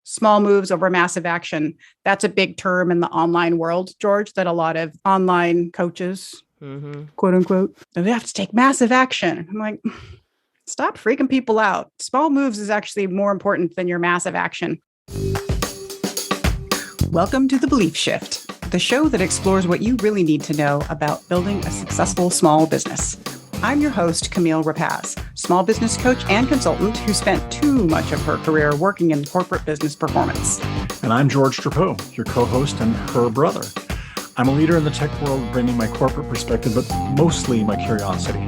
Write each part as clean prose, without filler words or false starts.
Small moves over massive action. That's a big term in the online world, George, that a lot of online coaches, quote unquote, they have to take massive action. I'm like, stop freaking people out. Small moves is actually more important than your massive action. Welcome to The Belief Shift, the show that explores what you really need to know about building a successful small business. I'm your host, Camille Rapacz, small business coach and consultant who spent too much of her career working in corporate business performance. And I'm George Drapeau, your co-host and her brother. I'm a leader in the tech world, bringing my corporate perspective, but mostly my curiosity.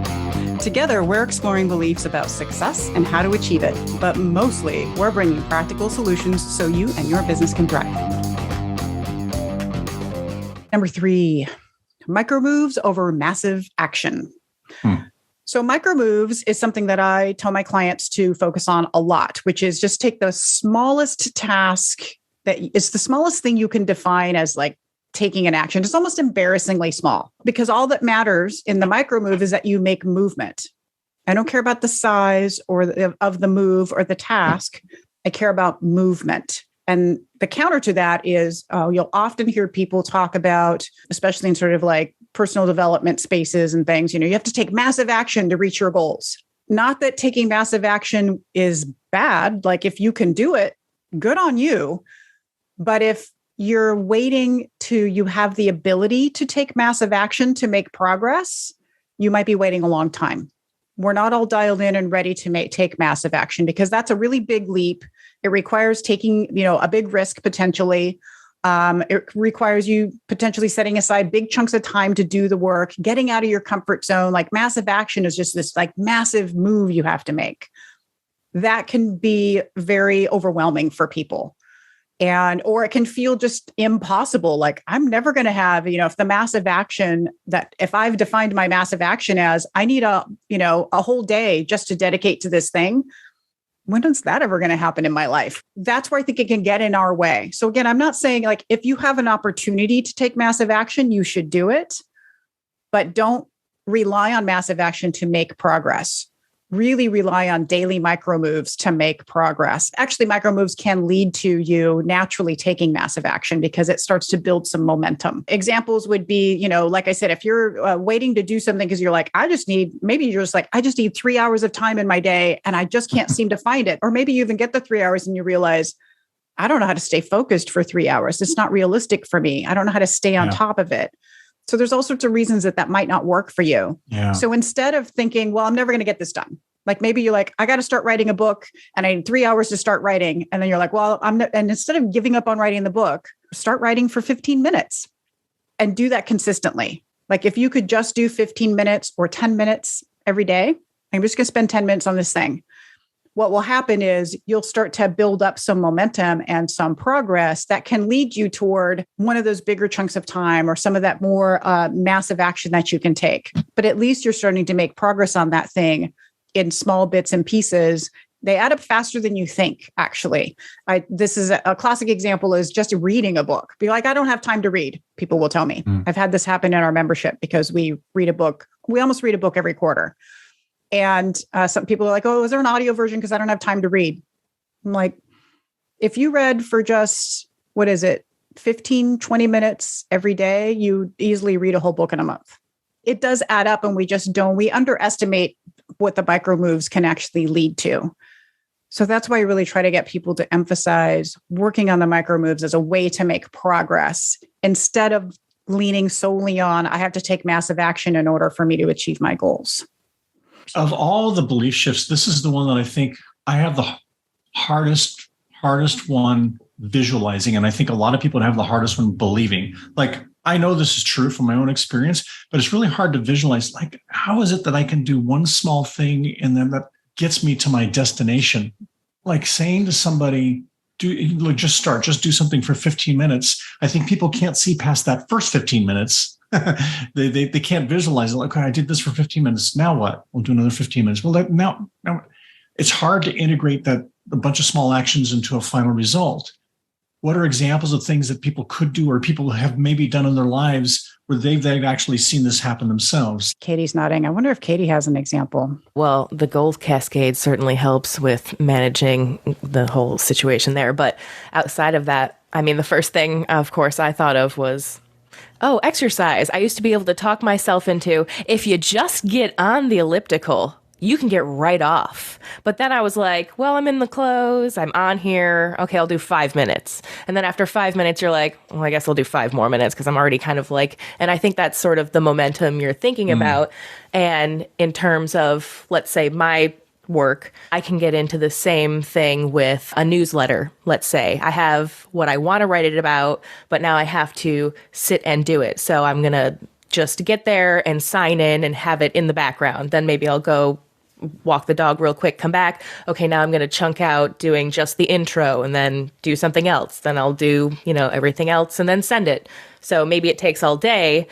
Together, we're exploring beliefs about success and how to achieve it, but mostly we're bringing practical solutions so you and your business can thrive. Number 3, micro moves over massive action. So micro moves is something that I tell my clients to focus on a lot, which is just take the smallest task that it's the smallest thing you can define as like taking an action. It's almost embarrassingly small because all that matters in the micro move is that you make movement. I don't care about the size or of the move or the task. I care about movement. And the counter to that is you'll often hear people talk about, especially in sort of like personal development spaces and things, you have to take massive action to reach your goals. Not that taking massive action is bad. Like if you can do it, good on you. But if you're waiting till you have the ability to take massive action to make progress, you might be waiting a long time. We're not all dialed in and ready to take massive action because that's a really big leap. It requires taking, a big risk potentially. It requires you potentially setting aside big chunks of time to do the work, getting out of your comfort zone. Like massive action is just this like massive move you have to make. That can be very overwhelming for people. Or it can feel just impossible. Like I'm never going to have, if the massive action if I've defined my massive action as I need a whole day just to dedicate to this thing. When is that ever going to happen in my life? That's where I think it can get in our way. So again, I'm not saying like, if you have an opportunity to take massive action, you should do it, but don't rely on massive action to make progress. Really rely on daily micro moves to make progress. Actually, micro moves can lead to you naturally taking massive action because it starts to build some momentum. Examples would be, like I said, if you're waiting to do something because you're like, I just need 3 hours of time in my day and I just can't seem to find it. Or maybe you even get the 3 hours and you realize, I don't know how to stay focused for 3 hours. It's not realistic for me. I don't know how to stay on top of it. So there's all sorts of reasons that might not work for you. Yeah. So instead of thinking, well, I'm never going to get this done. Like maybe you're like, I got to start writing a book and I need 3 hours to start writing. And then you're like, well, and instead of giving up on writing the book, start writing for 15 minutes and do that consistently. Like if you could just do 15 minutes or 10 minutes every day, I'm just going to spend 10 minutes on this thing. What will happen is you'll start to build up some momentum and some progress that can lead you toward one of those bigger chunks of time or some of that more massive action that you can take. But at least you're starting to make progress on that thing in small bits and pieces. They add up faster than you think, actually. This is a classic example is just reading a book. Be like, I don't have time to read. People will tell me. I've had this happen in our membership because we read a book. We almost read a book every quarter. And some people are like, oh, is there an audio version? Because I don't have time to read. I'm like, if you read for just, 15, 20 minutes every day, you easily read a whole book in a month. It does add up and we underestimate what the micro moves can actually lead to. So that's why I really try to get people to emphasize working on the micro moves as a way to make progress instead of leaning solely on, I have to take massive action in order for me to achieve my goals. Of all the belief shifts, this is the one that I think I have the hardest one visualizing. And I think a lot of people have the hardest one believing. Like, I know this is true from my own experience, but it's really hard to visualize. Like, how is it that I can do one small thing and then that gets me to my destination? Like saying to somebody, just do something for 15 minutes. I think people can't see past that first 15 minutes. They can't visualize it. Like, okay, I did this for 15 minutes. Now what? We'll do another 15 minutes. Well, now it's hard to integrate a bunch of small actions into a final result. What are examples of things that people could do or people have maybe done in their lives where they've actually seen this happen themselves? Katie's nodding. I wonder if Katie has an example. Well, the goals cascade certainly helps with managing the whole situation there. But outside of that, I mean, the first thing, of course, I thought of was, exercise. I used to be able to talk myself into, if you just get on the elliptical, you can get right off. But then I was like, well, I'm in the clothes. I'm on here. Okay, I'll do 5 minutes. And then after 5 minutes, you're like, well, I guess I'll do 5 more minutes because I'm already kind of like, and I think that's sort of the momentum you're thinking about. And in terms of, let's say, my work, I can get into the same thing with a newsletter. Let's say I have what I want to write it about, but now I have to sit and do it. So I'm going to just get there and sign in and have it in the background. Then maybe I'll go walk the dog real quick, come back. Okay, now I'm going to chunk out doing just the intro and then do something else. Then I'll do, everything else and then send it. So maybe it takes all day,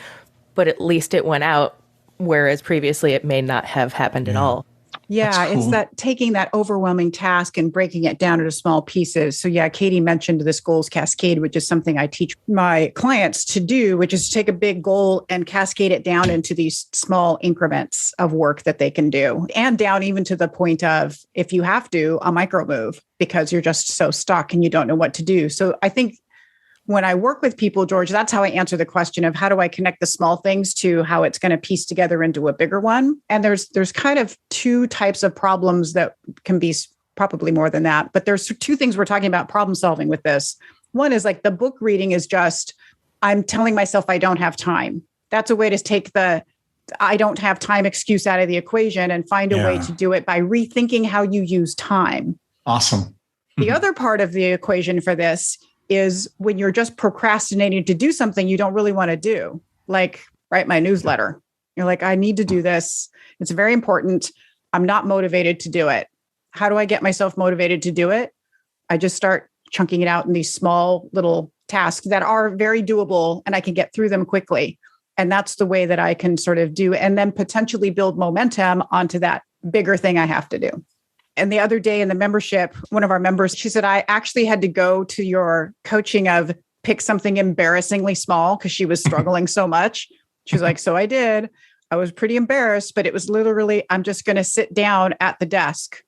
but at least it went out, whereas previously it may not have happened at all. Yeah, cool. It's that taking that overwhelming task and breaking it down into small pieces. So yeah, Katie mentioned this goals cascade, which is something I teach my clients to do, which is to take a big goal and cascade it down into these small increments of work that they can do, and down even to the point of, if you have to, a micro move because you're just so stuck and you don't know what to do. So I think when I work with people, George, that's how I answer the question of how do I connect the small things to how it's going to piece together into a bigger one. And there's kind of two types of problems that can be probably more than that. But there's two things we're talking about problem solving with this. One is like the book reading is just, I'm telling myself I don't have time. That's a way to take the I don't have time excuse out of the equation and find a way to do it by rethinking how you use time. Awesome. The other part of the equation for this is when you're just procrastinating to do something you don't really want to do, like write my newsletter. You're like, I need to do this. It's very important. I'm not motivated to do it. How do I get myself motivated to do it? I just start chunking it out in these small little tasks that are very doable and I can get through them quickly. And that's the way that I can sort of do, and then potentially build momentum onto that bigger thing I have to do. And the other day in the membership, one of our members, she said, I actually had to go to your coaching of pick something embarrassingly small because she was struggling so much. She was like, so I did. I was pretty embarrassed, but it was literally, I'm just going to sit down at the desk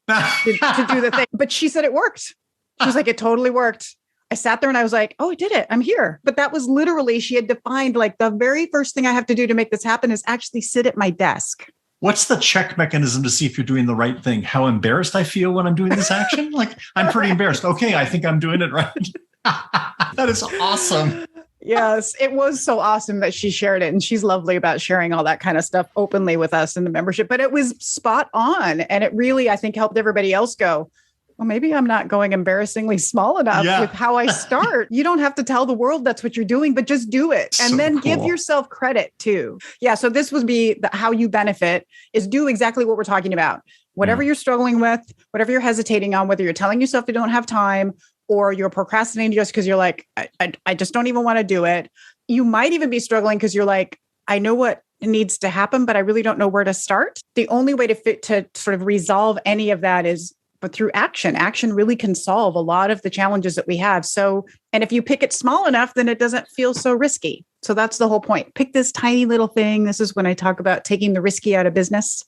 to do the thing. But she said it worked. She was like, it totally worked. I sat there and I was like, oh, I did it. I'm here. But that was literally, she had defined like the very first thing I have to do to make this happen is actually sit at my desk. What's the check mechanism to see if you're doing the right thing? How embarrassed I feel when I'm doing this action? Like, I'm pretty embarrassed. Okay, I think I'm doing it right. That is awesome. Yes, it was so awesome that she shared it. And she's lovely about sharing all that kind of stuff openly with us in the membership. But it was spot on. And it really, I think, helped everybody else go, well, maybe I'm not going embarrassingly small enough with how I start. You don't have to tell the world that's what you're doing, but just do it. And then give yourself credit too. Yeah. So this would be how you benefit is do exactly what we're talking about. Whatever you're struggling with, whatever you're hesitating on, whether you're telling yourself you don't have time or you're procrastinating just because you're like, I just don't even want to do it. You might even be struggling because you're like, I know what needs to happen, but I really don't know where to start. The only way to sort of resolve any of that is but through action. Action really can solve a lot of the challenges that we have. So, and if you pick it small enough, then it doesn't feel so risky. So that's the whole point. Pick this tiny little thing. This is when I talk about taking the risky out of business.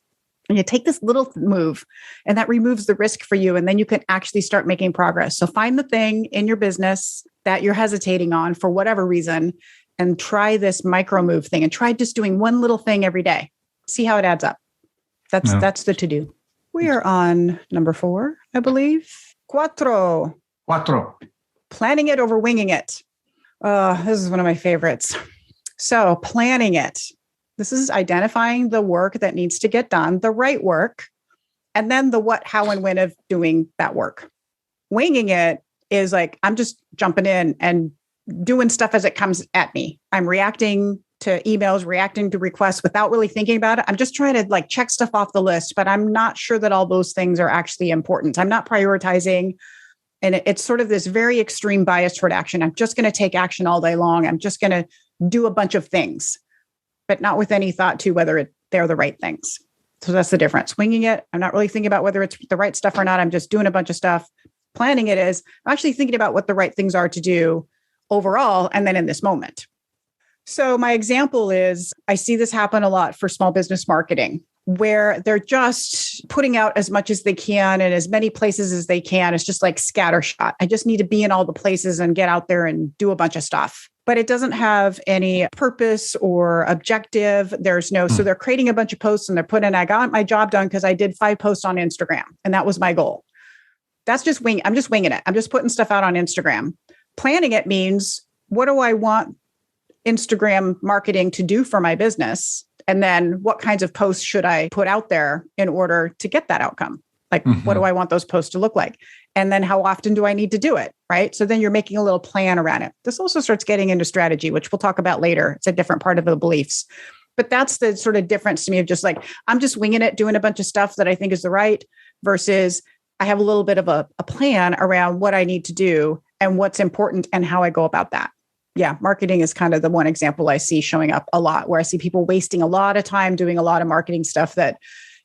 And you take this little move and that removes the risk for you. And then you can actually start making progress. So find the thing in your business that you're hesitating on for whatever reason and try this micro move thing and try just doing one little thing every day. See how it adds up. That's the to-do. We are on number 4, I believe. Cuatro. Planning it over winging it. This is one of my favorites. So planning it. This is identifying the work that needs to get done, the right work, and then the what, how, and when of doing that work. Winging it is like, I'm just jumping in and doing stuff as it comes at me. I'm reacting to emails, reacting to requests without really thinking about it. I'm just trying to like check stuff off the list, but I'm not sure that all those things are actually important. I'm not prioritizing. And it's sort of this very extreme bias toward action. I'm just going to take action all day long. I'm just going to do a bunch of things, but not with any thought to whether they're the right things. So that's the difference. Winging it. I'm not really thinking about whether it's the right stuff or not. I'm just doing a bunch of stuff. planning it is I'm actually thinking about what the right things are to do overall and then in this moment. So my example is I see this happen a lot for small business marketing, where they're just putting out as much as they can in as many places as they can. It's just like scattershot. I just need to be in all the places and get out there and do a bunch of stuff. But it doesn't have any purpose or objective. There's no, so they're creating a bunch of posts and they're putting, I got my job done because I did 5 posts on Instagram and that was my goal. That's just I'm just winging it. I'm just putting stuff out on Instagram. Planning it means, what do I want Instagram marketing to do for my business? And then what kinds of posts should I put out there in order to get that outcome? Like, what do I want those posts to look like? And then how often do I need to do it? Right. So then you're making a little plan around it. This also starts getting into strategy, which we'll talk about later. It's a different part of the beliefs. But that's the sort of difference to me of just like, I'm just winging it, doing a bunch of stuff that I think is the right versus I have a little bit of a plan around what I need to do and what's important and how I go about that. Yeah, marketing is kind of the one example I see showing up a lot, where I see people wasting a lot of time doing a lot of marketing stuff that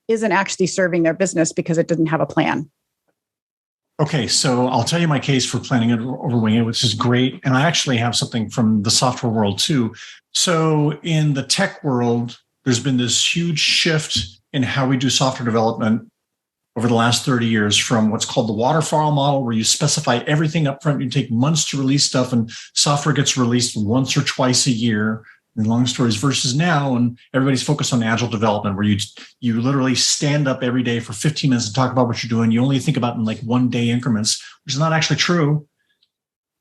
isn't actually serving their business because it didn't have a plan. Okay, so I'll tell you my case for planning it over winging it, which is great. And I actually have something from the software world too. So in the tech world, there's been this huge shift in how we do software development over the last 30 years, from what's called the Waterfall model, where you specify everything up front. You take months to release stuff and software gets released once or twice a year, in long stories, versus now, and everybody's focused on Agile development, where you literally stand up every day for 15 minutes to talk about what you're doing. You only think about in like 1 day increments, which is not actually true.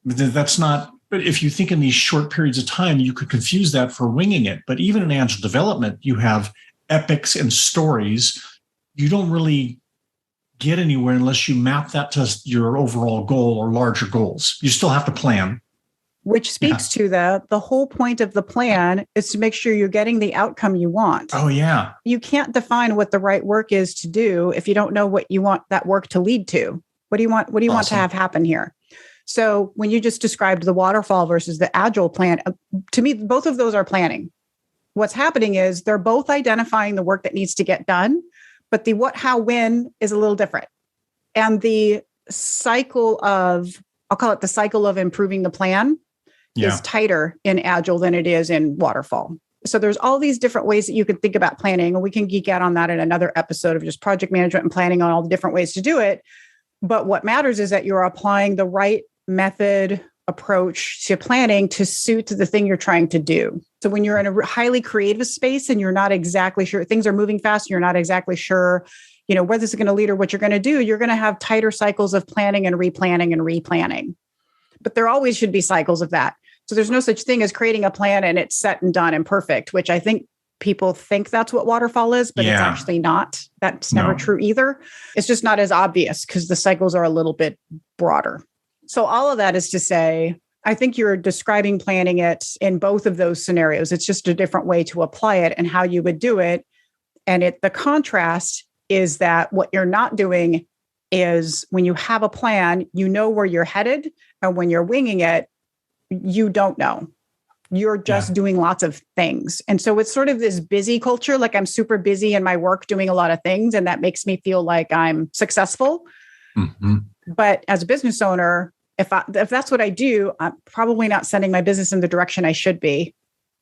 That's not, but if you think in these short periods of time, you could confuse that for winging it. But even in Agile development, you have epics and stories. You don't really get anywhere unless you map that to your overall goal or larger goals. You still have to plan. Which speaks to the whole point of the plan is to make sure you're getting the outcome you want. Oh, yeah. You can't define what the right work is to do if you don't know what you want that work to lead to. What do you want? What do you want to have happen here? So when you just described the waterfall versus the Agile plan, to me, both of those are planning. What's happening is they're both identifying the work that needs to get done, but the what, how, when is a little different. And the cycle of, I'll call it the cycle of improving the plan, is tighter in Agile than it is in Waterfall. So there's all these different ways that you can think about planning, and we can geek out on that in another episode of just project management and planning on all the different ways to do it. But what matters is that you're applying the right method, approach to planning to suit the thing you're trying to do. So when you're in a highly creative space and you're not exactly sure, things are moving fast, and you're not exactly sure, where this is going to lead or what you're going to do, you're going to have tighter cycles of planning and replanning. But there always should be cycles of that. So there's no such thing as creating a plan and it's set and done and perfect, which I think people think that's what Waterfall is, but it's actually not. That's never true either. It's just not as obvious because the cycles are a little bit broader. So all of that is to say, I think you're describing planning it in both of those scenarios. It's just a different way to apply it and how you would do it. And the contrast is that what you're not doing is when you have a plan, you know where you're headed. And when you're winging it, you don't know. You're just doing lots of things. And so it's sort of this busy culture. Like I'm super busy in my work doing a lot of things. And that makes me feel like I'm successful. Mm-hmm. But as a business owner, if that's what I do, I'm probably not sending my business in the direction I should be,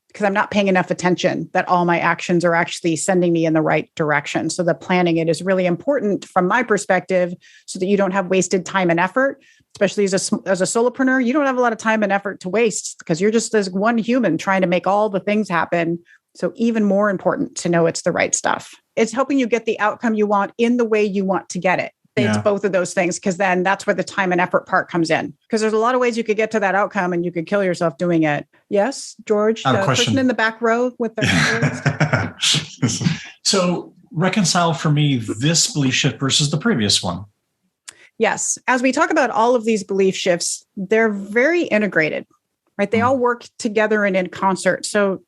because I'm not paying enough attention that all my actions are actually sending me in the right direction. So the planning it is really important from my perspective so that you don't have wasted time and effort, especially as a solopreneur. You don't have a lot of time and effort to waste because you're just as one human trying to make all the things happen. So even more important to know it's the right stuff. It's helping you get the outcome you want in the way you want to get it. It's both of those things, because then that's where the time and effort part comes in. Because there's a lot of ways you could get to that outcome and you could kill yourself doing it. Yes, George, the person in the back row with the So reconcile for me this belief shift versus the previous one. Yes. As we talk about all of these belief shifts, they're very integrated, right? They all work together and in concert. So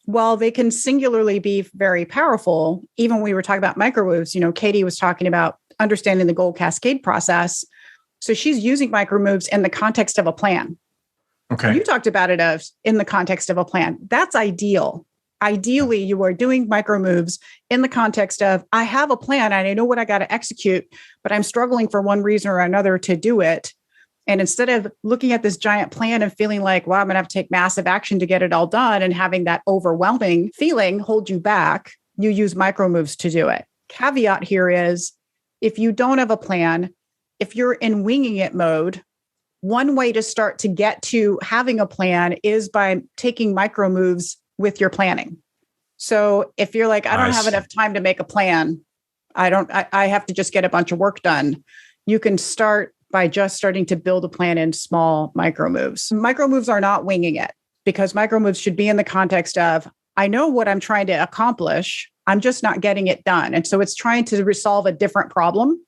while they can singularly be very powerful, even when we were talking about micromoves, Katie was talking about understanding the goal cascade process. So she's using micromoves in the context of a plan. Okay. You talked about it in the context of a plan. That's ideal. Ideally, you are doing micro moves in the context of, I have a plan and I know what I got to execute, but I'm struggling for one reason or another to do it. And instead of looking at this giant plan and feeling like, well, I'm going to have to take massive action to get it all done and having that overwhelming feeling hold you back, you use micro moves to do it. Caveat here is, if you don't have a plan, if you're in winging it mode, one way to start to get to having a plan is by taking micro moves with your planning. So if you're like, I don't have enough time to make a plan, I have to just get a bunch of work done, you can start by just starting to build a plan in small micro moves. Micro moves are not winging it, because micro moves should be in the context of, I know what I'm trying to accomplish, I'm just not getting it done. And so it's trying to resolve a different problem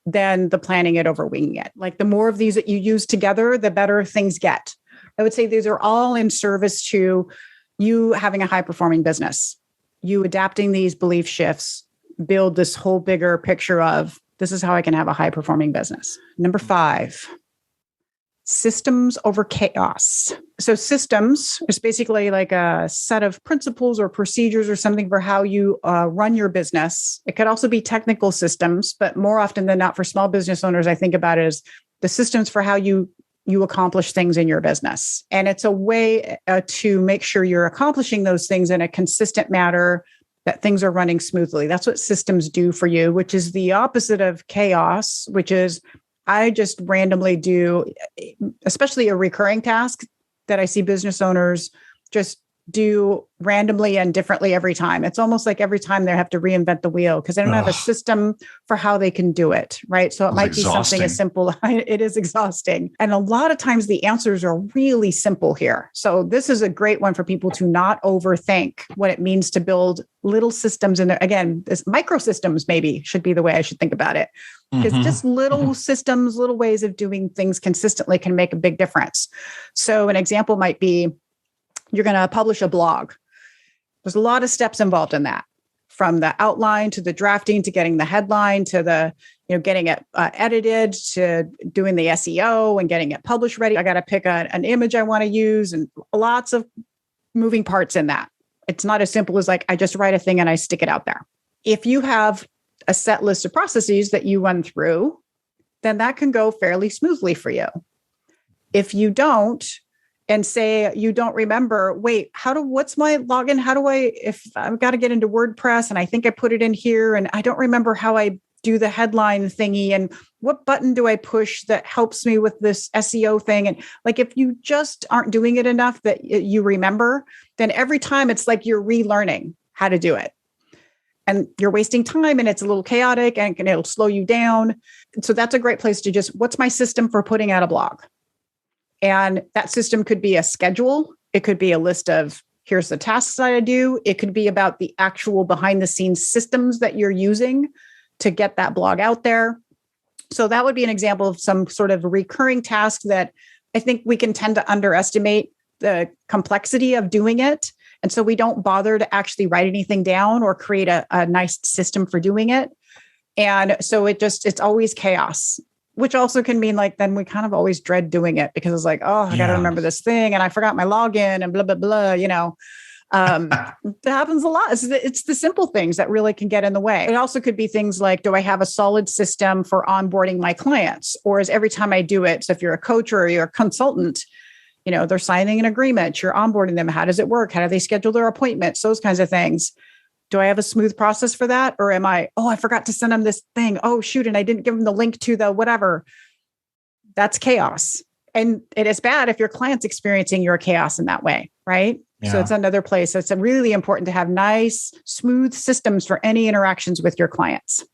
than the planning it over winging it. Like, the more of these that you use together, the better things get. I would say these are all in service to you having a high performing business. You adapting these belief shifts, build this whole bigger picture of, this is how I can have a high performing business. Number 5, systems over chaos. So systems is basically like a set of principles or procedures or something for how you run your business. It could also be technical systems, but more often than not for small business owners, I think about it as the systems for how you accomplish things in your business. And it's a way to make sure you're accomplishing those things in a consistent manner, that things are running smoothly. That's what systems do for you, which is the opposite of chaos, which is, I just randomly do, especially a recurring task that I see business owners just do randomly and differently every time. It's almost like every time they have to reinvent the wheel because they don't have a system for how they can do it, right? So it might be something as simple. It is exhausting. And a lot of times the answers are really simple here. So this is a great one for people to not overthink what it means to build little systems in there. Again, this microsystems maybe should be the way I should think about it. Because just little systems, little ways of doing things consistently can make a big difference. So an example might be, you're going to publish a blog. There's a lot of steps involved in that, from the outline to the drafting to getting the headline to the, getting it edited to doing the SEO and getting it published ready. I got to pick an image I want to use and lots of moving parts in that. It's not as simple as like, I just write a thing and I stick it out there. If you have a set list of processes that you run through, then that can go fairly smoothly for you. If you don't, and say you don't remember, what's my login? If I've got to get into WordPress and I think I put it in here and I don't remember how I do the headline thingy and what button do I push that helps me with this SEO thing? And like, if you just aren't doing it enough that you remember, then every time it's like you're relearning how to do it. And you're wasting time and it's a little chaotic and it'll slow you down. So that's a great place to just, what's my system for putting out a blog? And that system could be a schedule. It could be a list of, here's the tasks that I do. It could be about the actual behind the scenes systems that you're using to get that blog out there. So that would be an example of some sort of recurring task that I think we can tend to underestimate the complexity of doing it. And so we don't bother to actually write anything down or create a nice system for doing it. And so it's always chaos, which also can mean like, then we kind of always dread doing it because it's like, oh, I got to remember this thing and I forgot my login and blah, blah, blah, That happens a lot. It's the simple things that really can get in the way. It also could be things like, do I have a solid system for onboarding my clients? Or is every time I do it, so if you're a coach or you're a consultant, they're signing an agreement, you're onboarding them. How does it work? How do they schedule their appointments? Those kinds of things. Do I have a smooth process for that? Or am I forgot to send them this thing. Oh, shoot. And I didn't give them the link to the whatever. That's chaos. And it is bad if your client's experiencing your chaos in that way, right? Yeah. So it's another place. It's really important to have nice, smooth systems for any interactions with your clients.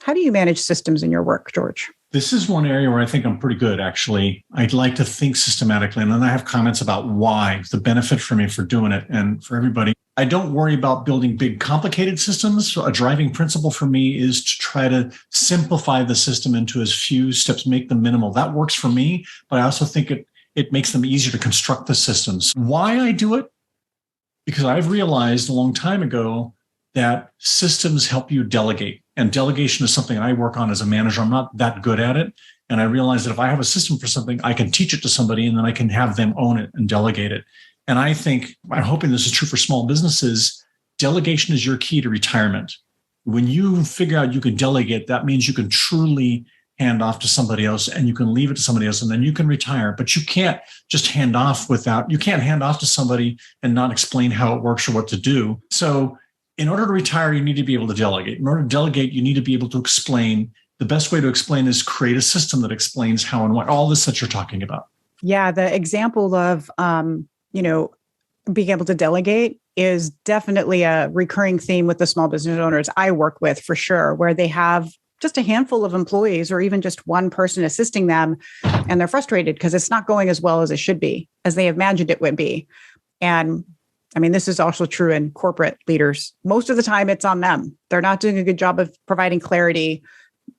How do you manage systems in your work, George? This is one area where I think I'm pretty good, actually. I'd like to think systematically, and then I have comments about why, the benefit for me for doing it and for everybody. I don't worry about building big, complicated systems. So a driving principle for me is to try to simplify the system into as few steps, make them minimal. That works for me, but I also think it makes them easier to construct the systems. Why I do it? Because I've realized a long time ago that systems help you delegate. And delegation is something I work on as a manager. I'm not that good at it. And I realized that if I have a system for something, I can teach it to somebody and then I can have them own it and delegate it. And I'm hoping this is true for small businesses, delegation is your key to retirement. When you figure out you can delegate, that means you can truly hand off to somebody else and you can leave it to somebody else and then you can retire. But you can't just hand off to somebody and not explain how it works or what to do. So in order to retire, you need to be able to delegate. In order to delegate, you need to be able to explain. The best way to explain is create a system that explains how and what, all this that you're talking about. Yeah, the example of, being able to delegate is definitely a recurring theme with the small business owners I work with for sure, where they have just a handful of employees or even just one person assisting them. And they're frustrated because it's not going as well as it should be, as they imagined it would be. And I mean, this is also true in corporate leaders. Most of the time it's on them. They're not doing a good job of providing clarity,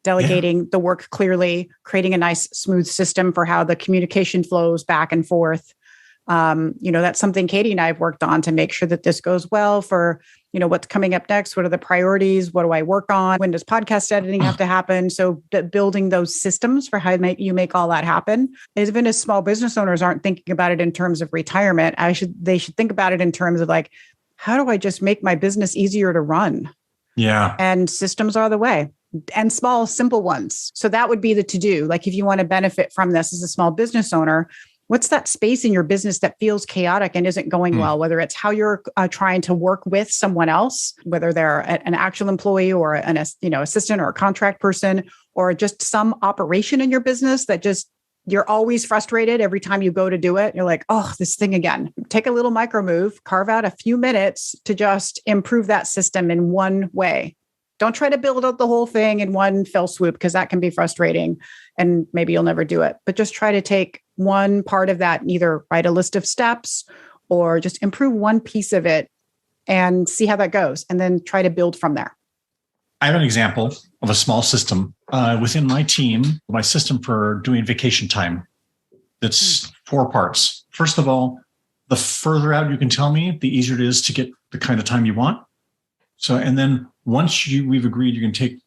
delegating the work clearly, creating a nice, smooth system for how the communication flows back and forth. That's something Katie and I have worked on to make sure that this goes well for, what's coming up next. What are the priorities? What do I work on? When does podcast editing have to happen? So building those systems for how you make all that happen. Even as small business owners aren't thinking about it in terms of retirement, they should think about it in terms of like, how do I just make my business easier to run? Yeah. And systems are the way. And small, simple ones. So that would be the to-do. Like if you want to benefit from this as a small business owner, what's that space in your business that feels chaotic and isn't going well? Whether it's how you're trying to work with someone else, whether they're an actual employee or an assistant or a contract person, or just some operation in your business that just you're always frustrated every time you go to do it. You're like, oh, this thing again. Take a little micro move, carve out a few minutes to just improve that system in one way. Don't try to build out the whole thing in one fell swoop because that can be frustrating and maybe you'll never do it. But just try to take one part of that and either write a list of steps or just improve one piece of it and see how that goes and then try to build from there. I have an example of a small system within my team, my system for doing vacation time. That's 4 parts. First of all, the further out you can tell me, the easier it is to get the kind of time you want. So, and then once we've agreed you can take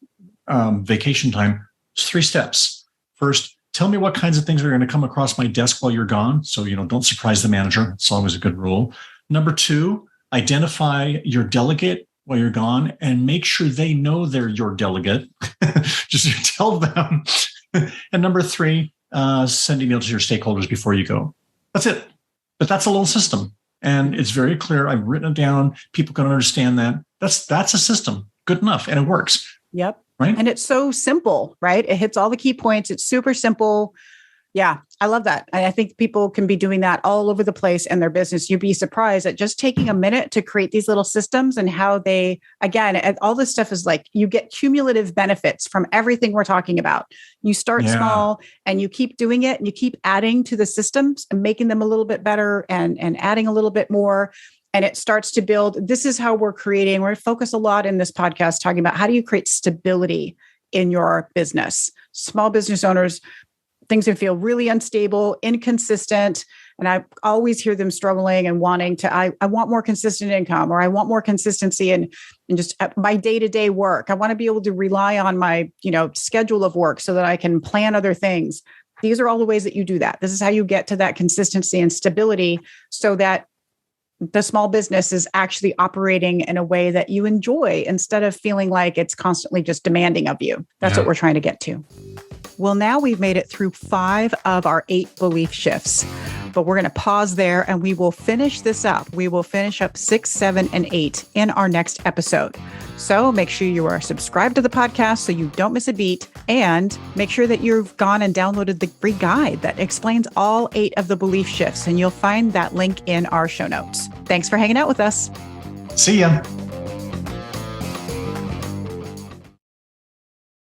vacation time, it's 3 steps. First, tell me what kinds of things are going to come across my desk while you're gone. So, don't surprise the manager. It's always a good rule. Number 2, identify your delegate while you're gone and make sure they know they're your delegate. Just tell them. And number 3, send email to your stakeholders before you go. That's it. But that's a little system. And it's very clear. I've written it down. People can understand that. That's a system. Good enough. And it works. Yep. Right. And it's so simple, right? It hits all the key points. It's super simple. Yeah, I love that. I think people can be doing that all over the place in their business. You'd be surprised at just taking a minute to create these little systems and how they, again, all this stuff is like you get cumulative benefits from everything we're talking about. You start small and you keep doing it and you keep adding to the systems and making them a little bit better and adding a little bit more. And it starts to build. This is how we're creating. We're focused a lot in this podcast talking about how do you create stability in your business. Small business owners, things can feel really unstable, inconsistent. And I always hear them struggling and wanting to, I want more consistent income, or I want more consistency in just my day-to-day work. I want to be able to rely on my, schedule of work so that I can plan other things. These are all the ways that you do that. This is how you get to that consistency and stability so that the small business is actually operating in a way that you enjoy instead of feeling like it's constantly just demanding of you. That's what we're trying to get to. Well, now we've made it through 5 of our 8 belief shifts, but we're going to pause there and we will finish this up. We will finish up 6, 7, and 8 in our next episode. So make sure you are subscribed to the podcast so you don't miss a beat, and make sure that you've gone and downloaded the free guide that explains all 8 of the belief shifts, and you'll find that link in our show notes. Thanks for hanging out with us. See ya.